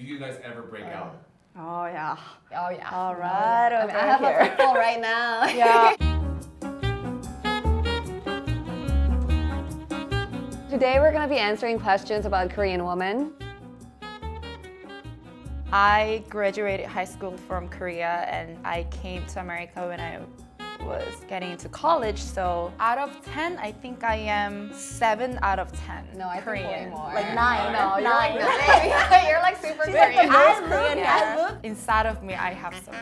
Do you guys ever break out? Oh yeah. Oh yeah. All right. I mean, I have a football right now. Yeah. Today we're going to be answering questions about Korean women. I graduated high school from Korea and I came to America when I was getting into college. So out of 10, I think I am 7 out of 10. No, I Korean. think way more. Like 9. No, you're like 9. you're like super She's like Korean. the most Korean. I look inside of me. I have some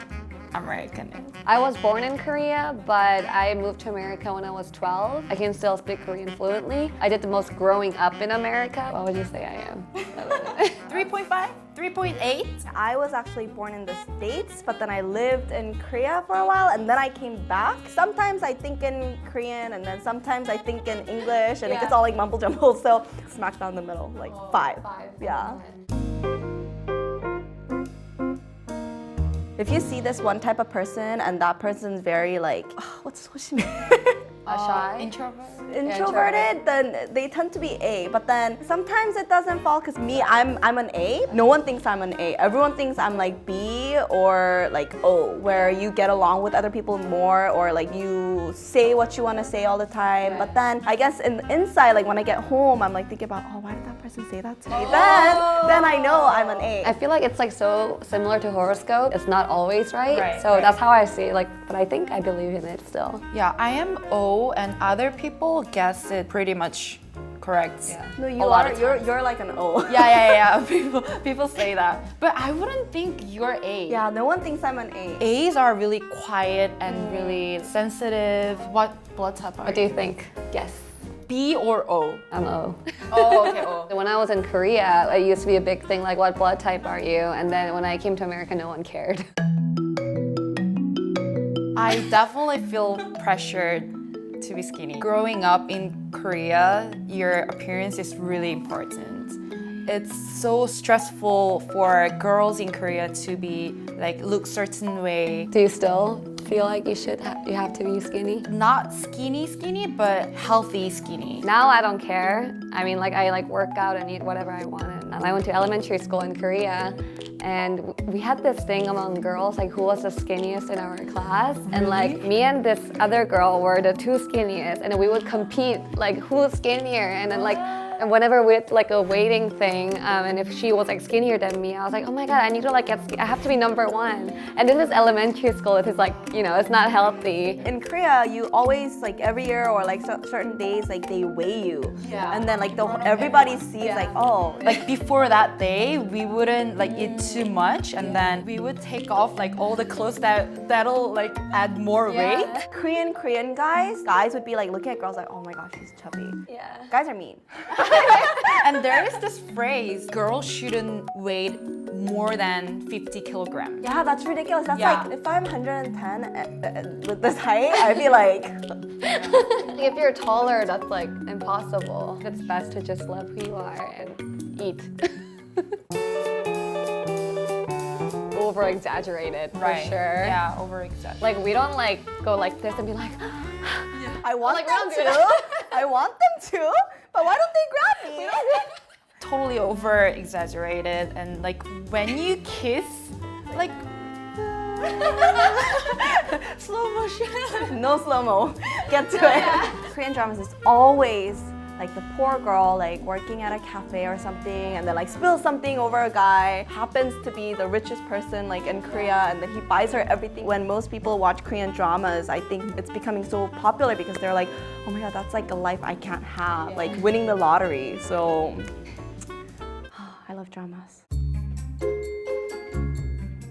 American. I was born in Korea, but I moved to America when I was 12. I can still speak Korean fluently. I did the most growing up in America. What would you say I am? 3.5? 3.8? I was actually born in the States, but then I lived in Korea for a while and then I came back. Sometimes I think in Korean and then sometimes I think in English and it gets all like mumble jumble. So smack down the middle, like 5. Yeah. If you see this one type of person and that person's very like, what's she mean? Shy? Introverted, then they tend to be A. But then sometimes it doesn't fall because me, I'm an A. No one thinks I'm an A. Everyone thinks I'm like B or like O, where you get along with other people more or like you say what you want to say all the time. But then I guess inside, like when I get home, I'm like thinking about, why did that person say that to me? Then I know I'm an A. I feel like it's like so similar to horoscope. It's not always right. So that's how I see it. Like, but I think I believe in it still. Yeah, I am O and other people guess it pretty much correct. Yeah. No, you're like an O. Yeah. People say that. But I wouldn't think you're A. Yeah, no one thinks I'm an A. A's are really quiet and really sensitive. What blood type are What do you think? Guess. B or O? I'm O. Oh, okay, O. When I was in Korea, it used to be a big thing, like what blood type are you? And then when I came to America, no one cared. I definitely feel pressured to be skinny. Growing up in Korea, your appearance is really important. It's so stressful for girls in Korea to be like look certain way. Do you still feel like you have to be skinny? Not skinny, but healthy skinny. Now I don't care. I mean, like I like work out and eat whatever I wanted. And I went to elementary school in Korea, and we had this thing among girls, like who was the skinniest in our class. And like me and this other girl were the 2 skinniest, and we would compete like who's skinnier. And then like and whenever we had like a weighting thing, and if she was like skinnier than me, I was like, oh my god, I need to like I have to be number 1. And this is elementary school. It is like, you know, it's not healthy. In Korea, you always like every year or like certain days, like they weigh you. Yeah. And then like everybody sees like, oh, Like before that day, we wouldn't like eat too much, and then we would take off like all the clothes that'll like add more weight. Korean guys would be like looking at girls like, oh my gosh, she's chubby. Yeah. Guys are mean. And there is this phrase, girls shouldn't weigh more than 50 kilograms. Yeah, that's ridiculous. That's Yeah. like, if I'm 110 with this height, I'd be like, If you're taller, that's like impossible. It's best to just love who you are and eat. Over exaggerated, for sure. Yeah, over exaggerated. Like we don't like go like this and be like, I want Like, we them don't do to. that. I want them to, but why don't they grab me? Totally over exaggerated, and like when you kiss, like slow motion. No slow-mo. Get to it. Korean dramas is always like the poor girl like working at a cafe or something and then like spills something over a guy, happens to be the richest person like in Korea, and then he buys her everything. When most people watch Korean dramas, I think it's becoming so popular because they're like, oh my god, that's like a life I can't have, like winning the lottery. So I love dramas.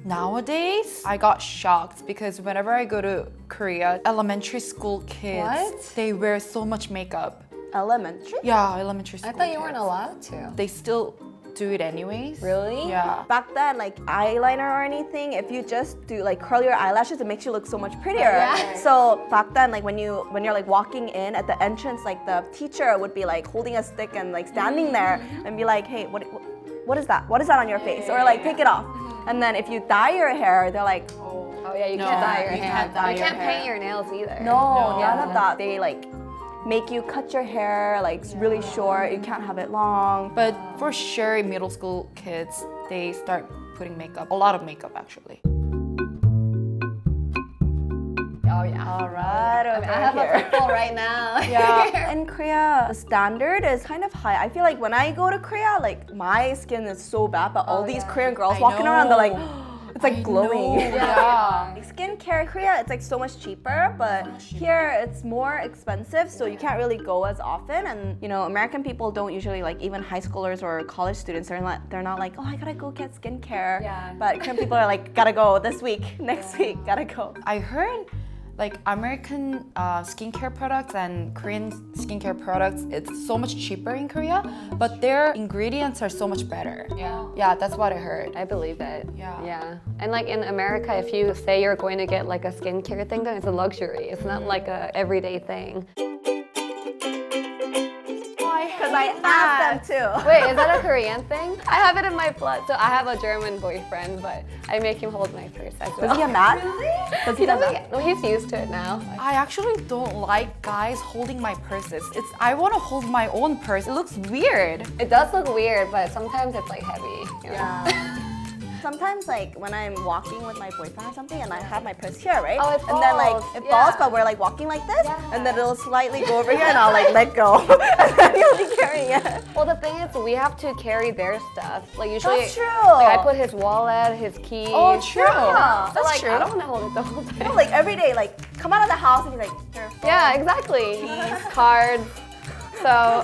Nowadays, I got shocked because whenever I go to Korea, elementary school kids, What? they wear so much makeup. Elementary? Yeah, elementary school I thought you kids. weren't allowed to. They still do it anyways. Really? Yeah. Back then, like eyeliner or anything, if you just do like curl your eyelashes, it makes you look so much prettier. Yeah. So back then, like when you're like walking in at the entrance, like the teacher would be like holding a stick and like standing there and be like, hey, what is that? What is that on your face? Or like take it off. And then if you dye your hair, they're like, Oh yeah, you No, can't dye your you hair. can't dye you your can't hair. paint your nails either. no, none of that. They like make you cut your hair like really short. You can't have it long. But for sure, middle school kids, they start putting makeup, a lot of makeup actually. Oh yeah. All right, over I have here. a pimple right now. Yeah, in Korea, the standard is kind of high. I feel like when I go to Korea, like my skin is so bad, but all these Korean girls I walking around, they're like, know. it's like glowing. Yeah. Like skincare in Korea, it's like so much cheaper, but here it's more expensive, so you can't really go as often. And you know, American people don't usually like, even high schoolers or college students, they're not like, oh, I gotta go get skincare. Yeah. But Korean people are like, gotta go this week, next week, gotta go. I heard like American skincare products and Korean skincare products, it's so much cheaper in Korea, but their ingredients are so much better. Yeah, that's what I heard. I believe it. Yeah. Yeah. And like in America, if you say you're going to get like a skincare thing, then it's a luxury. It's not like a everyday thing. Because I asked them too. Wait, is that a Korean thing? I have it in my blood. So I have a German boyfriend, but I make him hold my purse as well. Does he get mad? Does he He get doesn't mad? get, well, he's used to it now. I actually don't like guys holding my purses. I want to hold my own purse. It looks weird. It does look weird, but sometimes it's like heavy. You know? Yeah. Sometimes like when I'm walking with my boyfriend or something and I have my purse here, right? Oh, it and then like falls. it falls, Yeah. but we're like walking like this, Yeah. and then it'll slightly go over here and I'll like let go. And then you'll be carrying it. Well, the thing is, we have to carry their stuff. Like usually, That's true. Like I put his wallet, his keys. Oh, true. Yeah. So That's like true. I don't want to hold it the whole time. No, like every day, like come out of the house and be like, here. Yeah, exactly. Cards. So.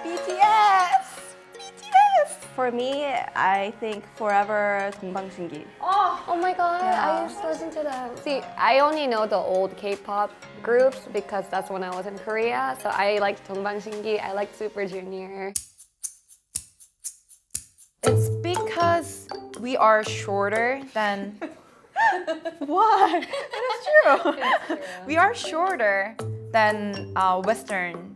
BTS. BTS. For me, I think forever 동방신기. Oh my god, Yeah. I used to listen to them. See, I only know the old K-pop groups because that's when I was in Korea. So I liked 동방신기, I liked Super Junior. It's because we are shorter than. What? It is true. We are shorter than Western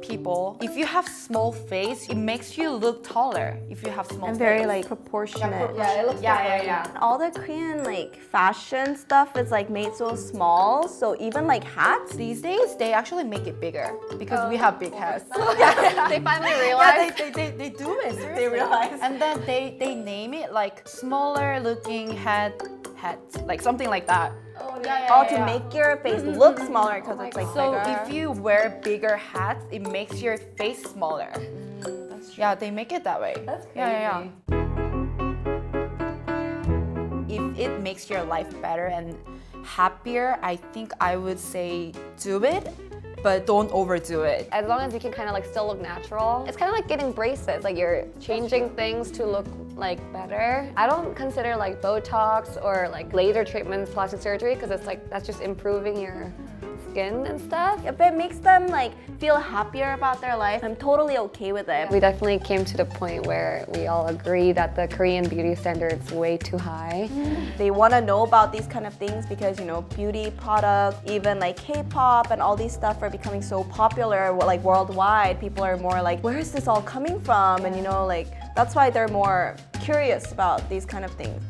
people. If you have small face, it makes you look taller. If you have small And face. very like proportionate. Yeah, it looks Yeah. All the Korean like fashion stuff is like made so small, so even like hats. These days, they actually make it bigger because we have big heads. They finally Yeah, realized. they do it. Seriously. They realize. And then they name it like smaller looking hats, like something like that. Oh, to make your face look smaller because it's like So bigger. if you wear bigger hats, it makes your face smaller. That's true. Yeah, they make it that way. That's Yeah. crazy. If it makes your life better and happier, I think I would say do it, but don't overdo it. As long as you can kind of like still look natural. It's kind of like getting braces. Like you're changing things to look like better. I don't consider like Botox or like laser treatments, plastic surgery, because it's like that's just improving your skin and stuff. If it makes them like feel happier about their life, I'm totally okay with it. We definitely came to the point where we all agree that the Korean beauty standard is way too high. They want to know about these kind of things because, you know, beauty products, even like K-pop and all these stuff are becoming so popular like worldwide. People are more like, where is this all coming from? And you know, like that's why they're more curious about these kind of things.